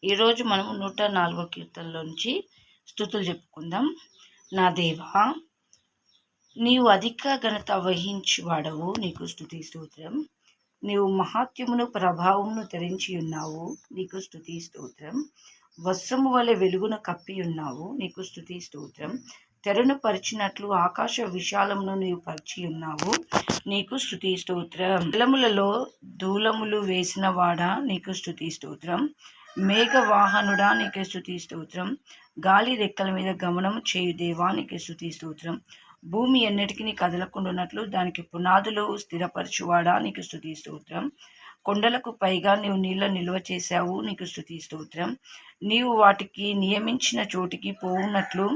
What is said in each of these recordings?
ఈరోజు మనము 104వ కీర్తనలోంచి స్తుతులు చెప్పుకుందాం. నా దేవా, నీవు అధిక ఘనత వహించువాడవు, నీకు స్తుతి స్తోత్రం. నీవు మహాత్యమును ప్రభావమును ధరించి ఉన్నావు, నీకు స్తుతి స్తోత్రం. వస్త్రము వలె వెలుగును కప్పి ఉన్నావు, నీకు స్తుతి స్తోత్రం. తెరను పరిచినట్లు ఆకాశ విశాలమును నీవు పరిచి ఉన్నావు, నీకు స్తుతి స్తోత్రం. జలములలో దూలములు వేసిన వాడా, నీకు స్తుతి స్తోత్రం. మేఘవాహనుడా, నీకు స్తుతి స్తోత్రం. గాలి రెక్కల మీద గమనం చేయు దేవా, నీకు స్తుతి స్తోత్రం. భూమి ఎన్నటికీ కదలకుండానట్లు దానికి పునాదులు స్థిరపరచువాడా, నీకు స్తుతి స్తోత్రం. కొండలకు పైగా నీవు నీళ్ళ నిల్వ చేశావు, నీకు స్తుతి స్తోత్రం. నీవు వాటికి నియమించిన చోటికి పోవునట్లు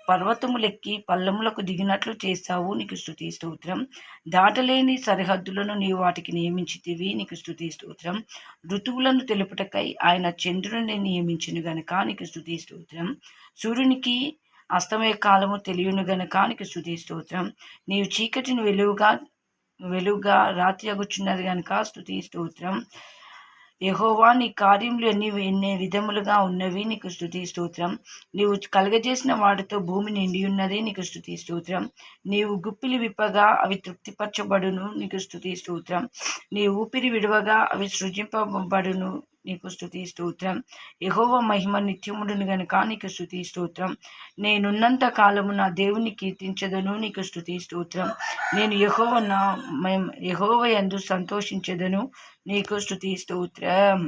పర్వతములెక్కి పల్లములకు దిగినట్లు చేశావు, నీకు స్తుతి స్తోత్రం. దాటలేని సరిహద్దులను నీవు వాటికి నియమించితివి, నీకు స్తుతి స్తోత్రం. ఋతువులను తెలుపుటకై ఆయన చంద్రుని నియమించిన గనుక నీకు స్తుతి స్తోత్రం. సూర్యునికి అస్తమయ కాలము తెలియను గనుక నీకు స్తుతి స్తోత్రం. నీవు చీకటిని వెలుగుగా రాత్రి అగుచున్నది గనుక స్తుతి స్తోత్రం. యెహోవా, నీ కార్యములు ఎన్ని విధములుగా ఉన్నవి, నీకు స్తుతి స్తోత్రం. నీవు కలుగజేసిన వాటితో భూమి నిండి ఉన్నది, నీకు స్తుతి స్తోత్రం. నీవు గుప్పిలి విప్పగా అవి తృప్తిపరచబడును, నీకు స్తుతి స్తోత్రం. నీ ఊపిరి విడవగా అవి సృజింపబడును, నీకు స్తుతి స్తోత్రం. యెహోవా మహిమ నిత్యముడును గనుక నీకు స్తుతి స్తోత్రం. నేనున్నంత కాలము నా దేవుని కీర్తించదను, నీకు స్తుతి స్తోత్రం. నేను యెహోవా యందు సంతోషించదను, నీకు స్తుతి స్తోత్రం.